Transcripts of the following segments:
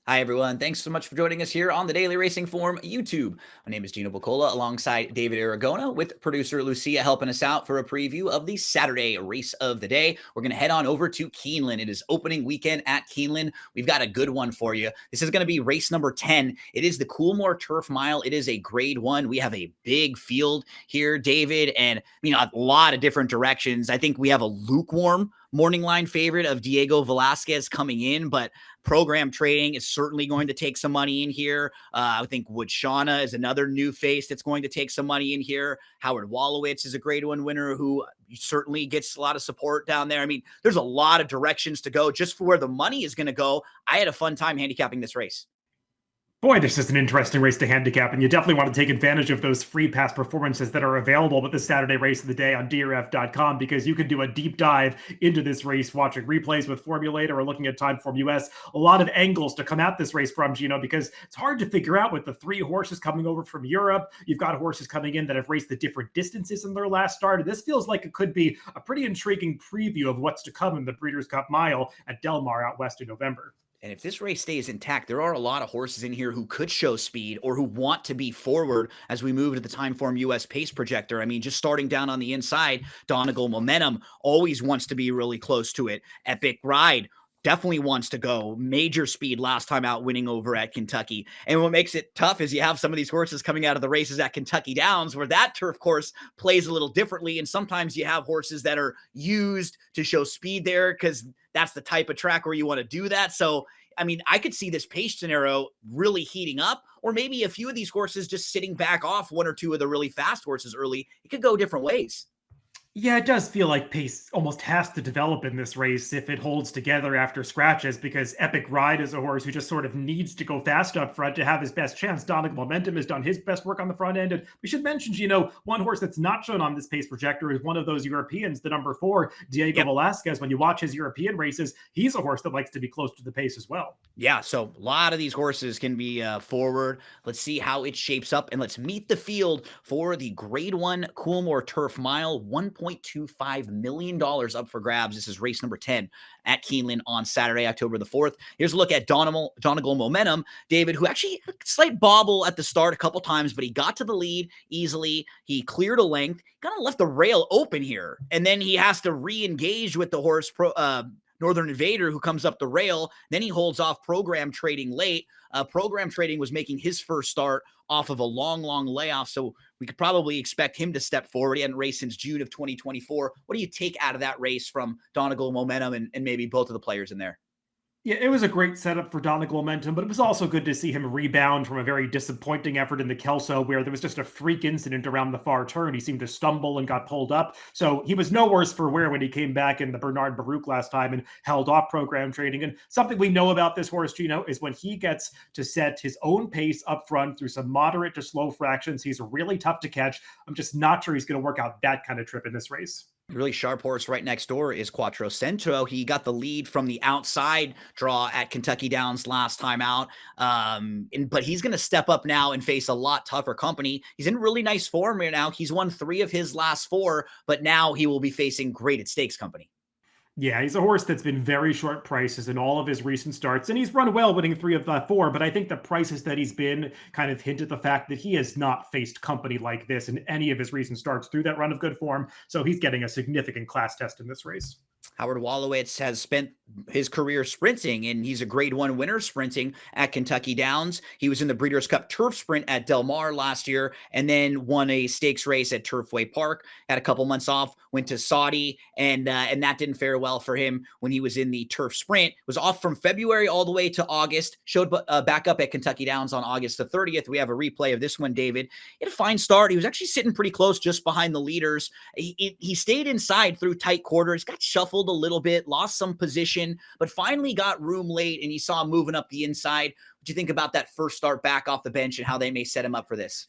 Hi, everyone. Thanks so much for joining us here on the Daily Racing Form YouTube. My name is Gino Buccola alongside David Aragona with producer Lucia helping us out for a preview of the Saturday race of the day. We're going to head on over to Keeneland. It is opening weekend at Keeneland. We've got a good one for you. This is going to be race number 10. It is the Coolmore Turf Mile. It is a grade one. We have a big field here, David, and a lot of different directions. I think we have a lukewarm morning line favorite of Diego Velasquez coming in, but program trading is certainly going to take some money in here. I think Woodshana is another new face that's going to take some money in here. Howard Wallowitz is a grade one winner who certainly gets a lot of support down there. I mean, there's a lot of directions to go just for where the money is going to go. I had a fun time handicapping this race. Boy, this is an interesting race to handicap, and you definitely want to take advantage of those free pass performances that are available with the Saturday race of the day on DRF.com, because you can do a deep dive into this race, watching replays with Formulator or looking at Timeform US. A lot of angles to come at this race from, Gino, because it's hard to figure out with the three horses coming over from Europe. You've got horses coming in that have raced the different distances in their last start, and this feels like it could be a pretty intriguing preview of what's to come in the Breeders' Cup Mile at Del Mar out west in November. And if this race stays intact, there are a lot of horses in here who could show speed or who want to be forward as we move to the Timeform US pace projector. I mean, just starting down on the inside, Donegal Momentum always wants to be really close to it. Epic Ride definitely wants to go major speed last time out, winning over at Kentucky. And what makes it tough is you have some of these horses coming out of the races at Kentucky Downs, where that turf course plays a little differently. And sometimes you have horses that are used to show speed there because that's the type of track where you want to do that. So, I mean, I could see this pace scenario really heating up, or maybe a few of these horses just sitting back off one or two of the really fast horses early. It could go different ways. Yeah, it does feel like pace almost has to develop in this race if it holds together after scratches, because Epic Ride is a horse who just sort of needs to go fast up front to have his best chance. Donegal Momentum has done his best work on the front end. And we should mention, one horse that's not shown on this pace projector is one of those Europeans, the number 4, Diego Yep. Velasquez. When you watch his European races, he's a horse that likes to be close to the pace as well. Yeah, so a lot of these horses can be forward. Let's see how it shapes up, and let's meet the field for the Grade 1 Coolmore Turf Mile. $1.25 million up for grabs. This is race number 10 at Keeneland on Saturday, October the 4th. Here's a look at Donegal Momentum, David, who actually had a slight bobble at the start a couple times, but he got to the lead easily. He cleared a length, kind of left the rail open here, and then he has to re-engage with the horse Northern Invader, who comes up the rail. Then he holds off Program Trading late. Program Trading was making his first start off of a long layoff, so we could probably expect him to step forward. He hadn't raced since June of 2024. What do you take out of that race from Donegal Momentum and maybe both of the players in there? Yeah, it was a great setup for Donegal Momentum, but it was also good to see him rebound from a very disappointing effort in the Kelso, where there was just a freak incident around the far turn. He seemed to stumble and got pulled up. So he was no worse for wear when he came back in the Bernard Baruch last time and held off Program Trading. And something we know about this horse, Gino, is when he gets to set his own pace up front through some moderate to slow fractions, he's really tough to catch. I'm just not sure he's going to work out that kind of trip in this race. Really sharp horse right next door is Quattro Centro. He got the lead from the outside draw at Kentucky Downs last time out. But he's going to step up now and face a lot tougher company. He's in really nice form right now. He's won 3 of his last 4, but now he will be facing graded stakes company. Yeah, he's a horse that's been very short prices in all of his recent starts, and he's run well, winning 3 of 4. But I think the prices that he's been kind of hint at the fact that he has not faced company like this in any of his recent starts through that run of good form. So he's getting a significant class test in this race. Howard Wallowitz has spent his career sprinting, and he's a grade 1 winner sprinting at Kentucky Downs. He was in the Breeders' Cup Turf Sprint at Del Mar last year, and then won a stakes race at Turfway Park. Had a couple months off, went to Saudi, and that didn't fare well for him when he was in the Turf Sprint. Was off from February all the way to August. Showed back up at Kentucky Downs on August the 30th. We have a replay of this one, David. He had a fine start. He was actually sitting pretty close, just behind the leaders. He stayed inside through tight quarters, got shuffled a little bit, lost some position, but finally got room late, and you saw him moving up the inside. What do you think about that first start back off the bench and how they may set him up for this?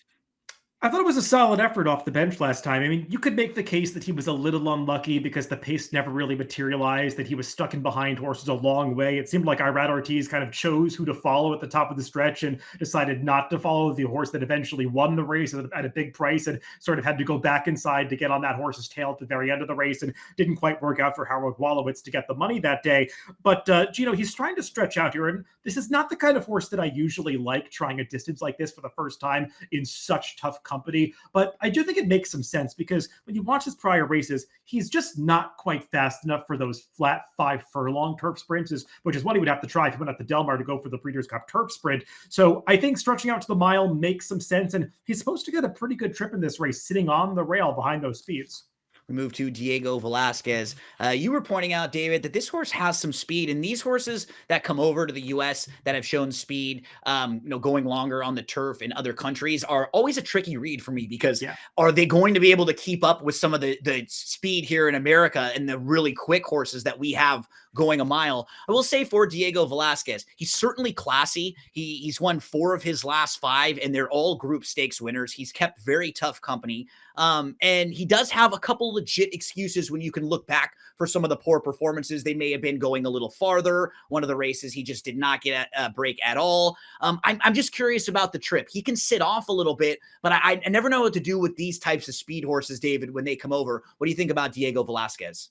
I thought it was a solid effort off the bench last time. I mean, you could make the case that he was a little unlucky because the pace never really materialized, that he was stuck in behind horses a long way. It seemed like Irad Ortiz kind of chose who to follow at the top of the stretch and decided not to follow the horse that eventually won the race at a big price, and sort of had to go back inside to get on that horse's tail at the very end of the race, and didn't quite work out for Howard Wallowitz to get the money that day. But Gino, he's trying to stretch out here, and this is not the kind of horse that I usually like trying a distance like this for the first time in such tough company. But I do think it makes some sense because when you watch his prior races, he's just not quite fast enough for those flat 5 furlong turf sprints, which is what he would have to try if he went out to Del Mar to go for the Breeders' Cup turf sprint. So I think stretching out to the mile makes some sense, and he's supposed to get a pretty good trip in this race sitting on the rail behind those speeds. We move to Diego Velasquez. You were pointing out, David, that this horse has some speed, and these horses that come over to the U.S. that have shown speed, going longer on the turf in other countries are always a tricky read for me because Yeah. are they going to be able to keep up with some of the speed here in America and the really quick horses that we have going a mile? I will say for Diego Velasquez, he's certainly classy. He's won 4 of his last 5, and they're all group stakes winners. He's kept very tough company. And he does have a couple legit excuses when you can look back for some of the poor performances. They may have been going a little farther. One of the races, he just did not get a break at all. I'm just curious about the trip. He can sit off a little bit, but I never know what to do with these types of speed horses, David, when they come over. What do you think about Diego Velasquez?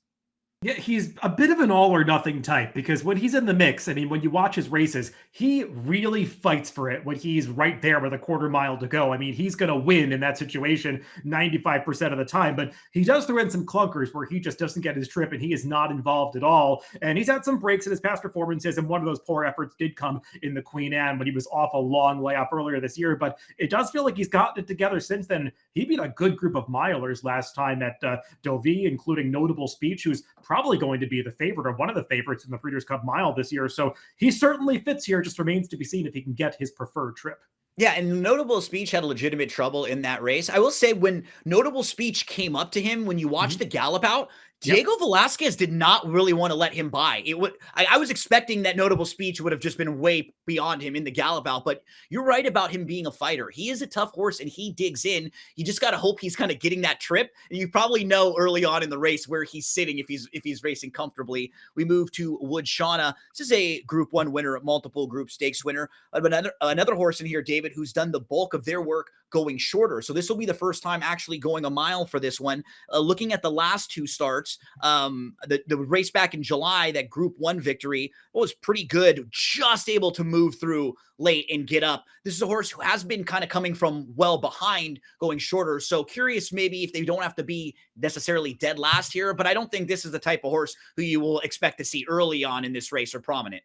Yeah, he's a bit of an all or nothing type because when he's in the mix, I mean, when you watch his races, he really fights for it when he's right there with a quarter mile to go. I mean, he's going to win in that situation 95% of the time, but he does throw in some clunkers where he just doesn't get his trip and he is not involved at all. And he's had some breaks in his past performances, and one of those poor efforts did come in the Queen Anne when he was off a long layoff earlier this year. But it does feel like he's gotten it together since then. He beat a good group of milers last time at Deauville, including Notable Speech, who's probably going to be the favorite or one of the favorites in the Breeders' Cup Mile this year. So he certainly fits here. Just remains to be seen if he can get his preferred trip. Yeah, and Notable Speech had legitimate trouble in that race. I will say when Notable Speech came up to him, when you watch the gallop out, Yep. Diego Velasquez did not really want to let him by. I was expecting that Notable Speech would have just been way beyond him in the gallop out, but you're right about him being a fighter. He is a tough horse and he digs in. You just got to hope he's kind of getting that trip. And you probably know early on in the race where he's sitting if he's racing comfortably. We move to Wood Shauna. This is a Group 1 winner, multiple group stakes winner. But another horse in here, David, who's done the bulk of their work going shorter. So this will be the first time actually going a mile for this one. Looking at the last 2 starts, the race back in July, that Group 1 victory was pretty good, just able to move through late and get up. This is a horse who has been kind of coming from well behind going shorter. So curious maybe if they don't have to be necessarily dead last here, but I don't think this is the type of horse who you will expect to see early on in this race or prominent.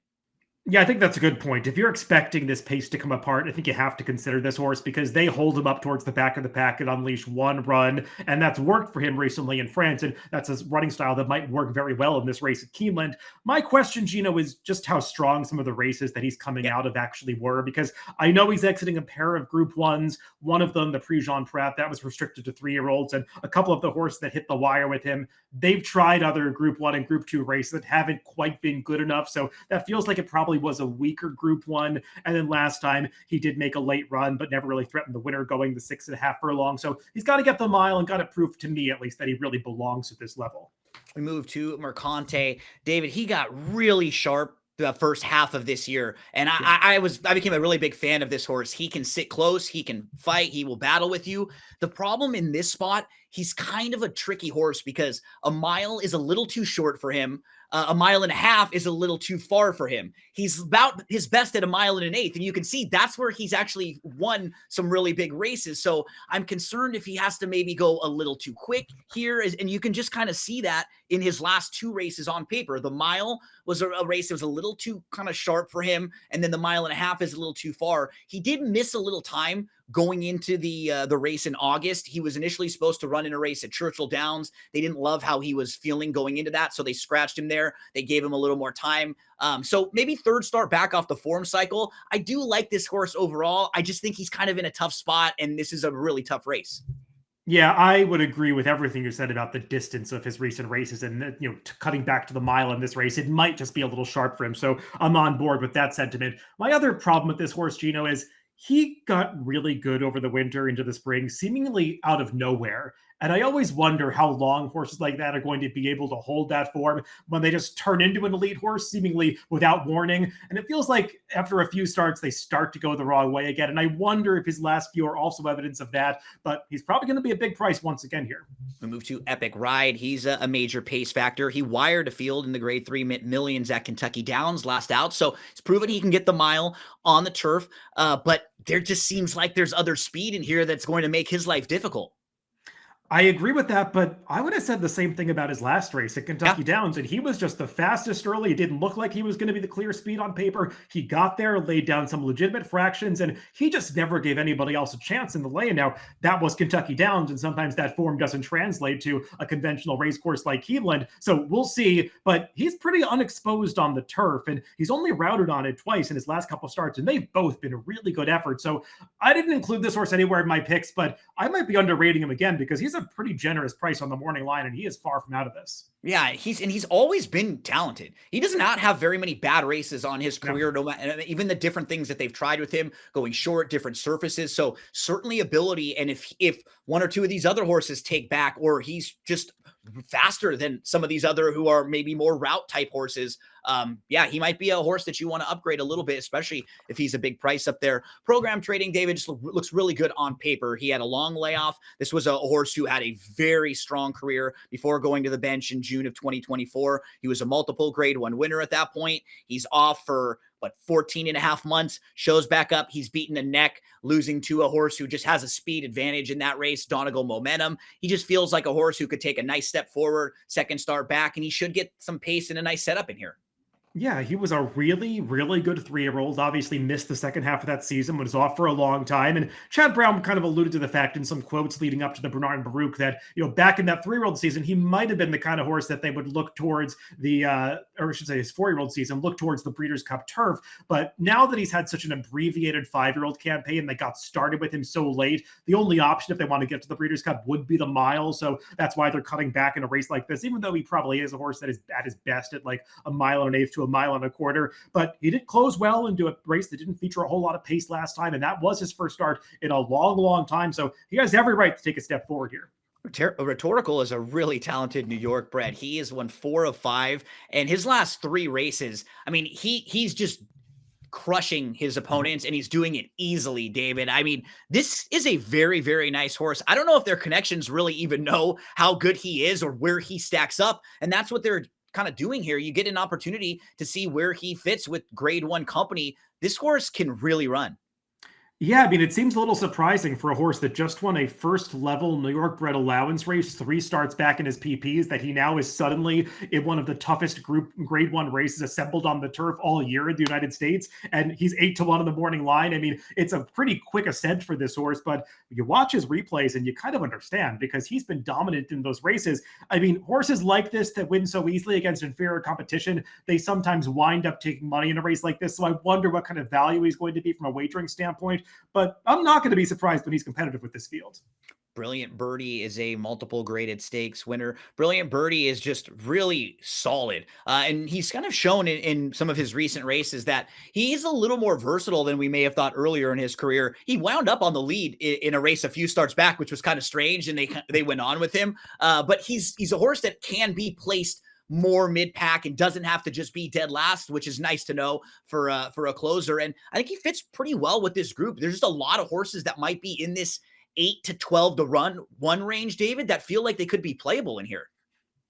Yeah, I think that's a good point. If you're expecting this pace to come apart, I think you have to consider this horse because they hold him up towards the back of the pack and unleash one run. And that's worked for him recently in France. And that's a running style that might work very well in this race at Keeneland. My question, Gino, is just how strong some of the races that he's coming out of actually were, because I know he's exiting a pair of Group 1s. One of them, the Prix Jean Prat, that was restricted to 3-year-olds. And a couple of the horses that hit the wire with him, they've tried other Group 1 and Group 2 races that haven't quite been good enough. So that feels like it probably was a weaker Group 1. And then last time he did make a late run, but never really threatened the winner going the 6.5 furlong. So he's got to get the mile and got it proved to me, at least, that he really belongs at this level. We move to Mercante. David, he got really sharp the first half of this year. And I became a really big fan of this horse. He can sit close. He can fight. He will battle with you. The problem in this spot, he's kind of a tricky horse because a mile is a little too short for him. A mile and a half is a little too far for him. He's about his best at a mile and an eighth. And you can see that's where he's actually won some really big races. So I'm concerned if he has to maybe go a little too quick here. And you can just kind of see that in his last 2 races on paper. The mile was a race that was a little too kind of sharp for him. And then the mile and a half is a little too far. He did miss a little time going into the race in August. He was initially supposed to run in a race at Churchill Downs. They didn't love how he was feeling going into that, so they scratched him there. They gave him a little more time. So maybe third start back off the form cycle. I do like this horse overall. I just think he's kind of in a tough spot, and this is a really tough race. Yeah, I would agree with everything you said about the distance of his recent races and cutting back to the mile in this race. It might just be a little sharp for him. So I'm on board with that sentiment. My other problem with this horse, Gino, is he got really good over the winter into the spring, seemingly out of nowhere. And I always wonder how long horses like that are going to be able to hold that form when they just turn into an elite horse, seemingly without warning. And it feels like after a few starts, they start to go the wrong way again. And I wonder if his last few are also evidence of that. But he's probably going to be a big price once again here. We move to Epic Ride. He's a major pace factor. He wired a field in the grade 3 millions at Kentucky Downs last out. So it's proven he can get the mile on the turf. But there just seems like there's other speed in here that's going to make his life difficult. I agree with that, but I would have said the same thing about his last race at Yeah. Kentucky Downs, and he was just the fastest early. It didn't look like he was going to be the clear speed on paper. He got there, laid down some legitimate fractions, and he just never gave anybody else a chance in the lane. Now, that was Kentucky Downs, and sometimes that form doesn't translate to a conventional race course like Keeneland. So we'll see, but he's pretty unexposed on the turf, and he's only routed on it twice in his last couple of starts, and they've both been a really good effort. So I didn't include this horse anywhere in my picks, but I might be underrating him again because he's a pretty generous price on the morning line, and he is far from out of this. Yeah, he's always been talented. He does not have very many bad races on his career, no matter even the different things that they've tried with him, going short, different surfaces. So certainly ability. And if one or two of these other horses take back, or he's just faster than some of these other who are maybe more route type horses, yeah, he might be a horse that you want to upgrade a little bit, especially if he's a big price up there. Program trading, David, just looks really good on paper. He had a long layoff. This was a horse who had a very strong career before going to the bench in June of 2024. He was a multiple grade 1 winner at that point. He's off for 14 and a half months, shows back up. He's beaten a neck, losing to a horse who just has a speed advantage in that race, Donegal Momentum. He just feels like a horse who could take a nice step forward, second start back, and he should get some pace and a nice setup in here. Yeah, he was a really, really good 3-year-old. Obviously missed the second half of that season, was off for a long time. And Chad Brown kind of alluded to the fact in some quotes leading up to the Bernard Baruch that, back in that 3-year-old season, he might have been the kind of horse that they would look towards the, or I should say his 4-year-old season, look towards the Breeders' Cup turf. But now that he's had such an abbreviated 5-year-old campaign that got started with him so late, the only option if they want to get to the Breeders' Cup would be the mile. So that's why they're cutting back in a race like this, even though he probably is a horse that is at his best at like a mile and an eighth to a mile and a quarter. But he did close well into a race that didn't feature a whole lot of pace last time, and that was his first start in a long, long time. So he has every right to take a step forward here. Rhetorical is a really talented New York bred. He has won 4 of 5, and his last 3 races, I mean, he's just crushing his opponents, and he's doing it easily, David. I mean, this is a very, very nice horse. I don't know if their connections really even know how good he is or where he stacks up, and that's what they're kind of doing here. You get an opportunity to see where he fits with grade 1 company. This horse can really run. Yeah, I mean, it seems a little surprising for a horse that just won a first-level New York bred allowance race, 3 starts back in his PPs, that he now is suddenly in one of the toughest group grade 1 races assembled on the turf all year in the United States, and he's 8-1 on the morning line. I mean, it's a pretty quick ascent for this horse, but you watch his replays and you kind of understand because he's been dominant in those races. I mean, horses like this that win so easily against inferior competition, they sometimes wind up taking money in a race like this, so I wonder what kind of value he's going to be from a wagering standpoint. But I'm not going to be surprised when he's competitive with this field. Brilliant Birdie is a multiple graded stakes winner. Brilliant Birdie is just really solid. And he's kind of shown in some of his recent races that he's a little more versatile than we may have thought earlier in his career. He wound up on the lead in a race a few starts back, which was kind of strange, and they went on with him. But he's a horse that can be placed more mid-pack and doesn't have to just be dead last, which is nice to know for a closer. And I think he fits pretty well with this group. There's just a lot of horses that might be in this 8 to 12 to run 1 range, David, that feel like they could be playable in here.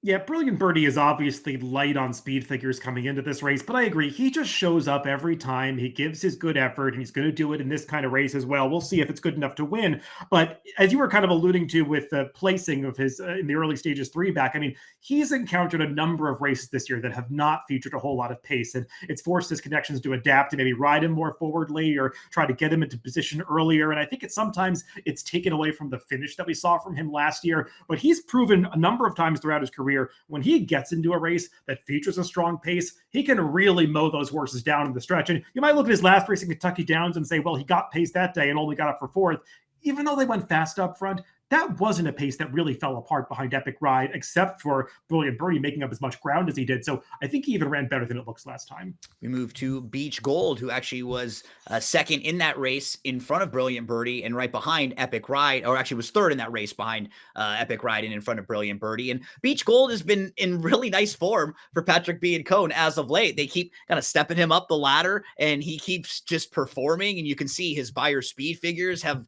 Yeah, Brilliant Birdie is obviously light on speed figures coming into this race, but I agree. He just shows up every time. He gives his good effort, and he's going to do it in this kind of race as well. We'll see if it's good enough to win. But as you were kind of alluding to with the placing of his in the early stages 3 back, I mean, he's encountered a number of races this year that have not featured a whole lot of pace, and it's forced his connections to adapt and maybe ride him more forwardly or try to get him into position earlier. And I think sometimes it's taken away from the finish that we saw from him last year. But he's proven a number of times throughout his career when he gets into a race that features a strong pace, he can really mow those horses down in the stretch. And you might look at his last race in Kentucky Downs and say, well, he got pace that day and only got up for 4th. Even though they went fast up front, that wasn't a pace that really fell apart behind Epic Ride, except for Brilliant Birdie making up as much ground as he did. So I think he even ran better than it looks last time. We move to Beach Gold, who actually was second in that race in front of Brilliant Birdie and right behind Epic Ride, or actually was third in that race behind Epic Ride and in front of Brilliant Birdie. And Beach Gold has been in really nice form for Patrick B. and Cone as of late. They keep kind of stepping him up the ladder, and he keeps just performing. And you can see his buyer speed figures have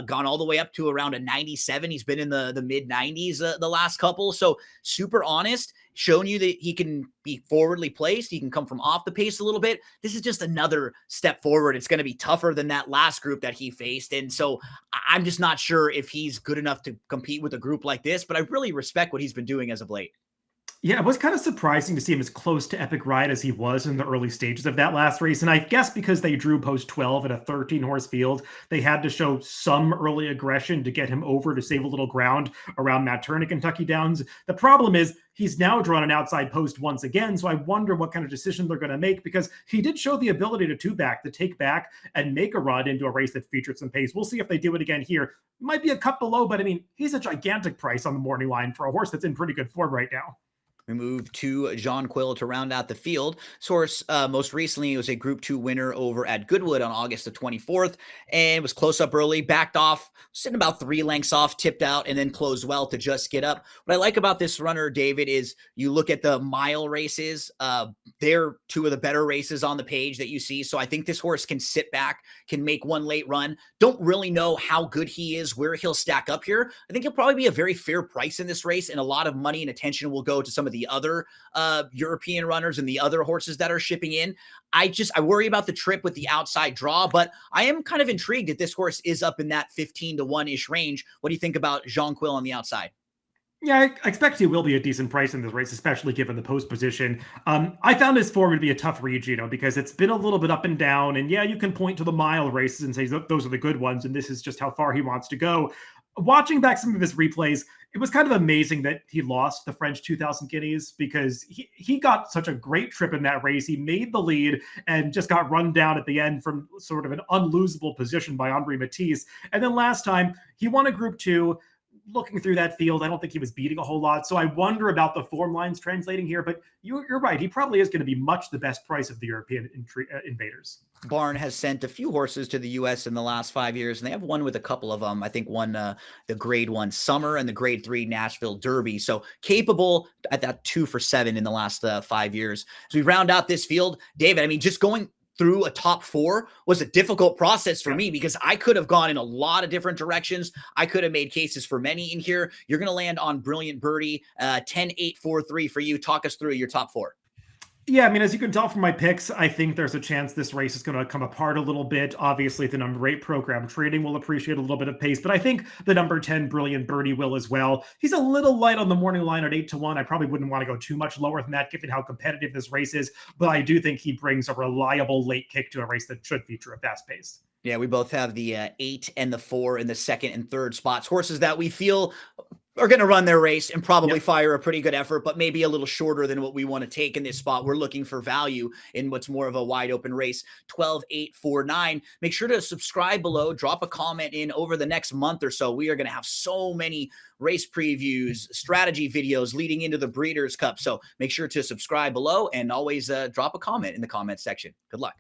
gone all the way up to around a 97. He's been in the mid 90s the last couple. So super honest, shown you that he can be forwardly placed. He can come from off the pace a little bit. This is just another step forward. It's going to be tougher than that last group that he faced. And so I'm just not sure if he's good enough to compete with a group like this, but I really respect what he's been doing as of late. Yeah, it was kind of surprising to see him as close to Epic Ride as he was in the early stages of that last race. And I guess because they drew post 12 at a 13-horse field, they had to show some early aggression to get him over to save a little ground around Matt Turner, Kentucky Downs. The problem is he's now drawn an outside post once again. So I wonder what kind of decision they're going to make, because he did show the ability to two-back, to take back and make a run into a race that featured some pace. We'll see if they do it again here. Might be a cut below, but I mean, he's a gigantic price on the morning line for a horse that's in pretty good form right now. We move to John Quill to round out the field. Source most recently was a Group 2 winner over at Goodwood on August the 24th, and was close up early, backed off, sitting about 3 lengths off, tipped out, and then closed well to just get up. What I like about this runner, David, is you look at the mile races. They're two of the better races on the page that you see. So I think this horse can sit back, can make one late run. Don't really know how good he is, where he'll stack up here. I think he'll probably be a very fair price in this race, and a lot of money and attention will go to some of the other European runners and the other horses that are shipping in. I worry about the trip with the outside draw, but I am kind of intrigued that this horse is up in that 15-to-1-ish range. What do you think about Jean Quill on the outside? Yeah, I expect he will be a decent price in this race, especially given the post position. I found his form to be a tough read, Gino, because it's been a little bit up and down. And yeah, you can point to the mile races and say those are the good ones, and this is just how far he wants to go. Watching back some of his replays, it was kind of amazing that he lost the French 2000 guineas, because he got such a great trip in that race. He made the lead and just got run down at the end from sort of an unlosable position by Andre Matisse. And then last time he won a Group 2. Looking through that field, I don't think he was beating a whole lot. So I wonder about the form lines translating here, but you're right. He probably is going to be much the best price of the European invaders. Barn has sent a few horses to the U.S. in the last 5 years, and they have won with a couple of them. I think one, the Grade 1 Summer and the Grade 3 Nashville Derby. So capable at that 2 for 7 in the last 5 years. As we round out this field, David, I mean, just going through a top 4 was a difficult process for me, because I could have gone in a lot of different directions. I could have made cases for many in here. You're going to land on Brilliant Birdie, 10-8-4-3 for you. Talk us through your top 4. Yeah, I mean, as you can tell from my picks, I think there's a chance this race is going to come apart a little bit. Obviously, the number 8 program trading will appreciate a little bit of pace, but I think the number 10 Brilliant Birdie will as well. He's a little light on the morning line at 8-1. I probably wouldn't want to go too much lower than that, given how competitive this race is, but I do think he brings a reliable late kick to a race that should feature a fast pace. Yeah, we both have the 8 and the 4 in the second and third spots. Horses that we feel are going to run their race and probably fire a pretty good effort, but maybe a little shorter than what we want to take in this spot. We're looking for value in what's more of a wide open race. 12, 8, 4, 9. Make sure to subscribe below. Drop a comment in over the next month or so. We are going to have so many race previews, strategy videos leading into the Breeders' Cup. So make sure to subscribe below, and always drop a comment in the comment section. Good luck.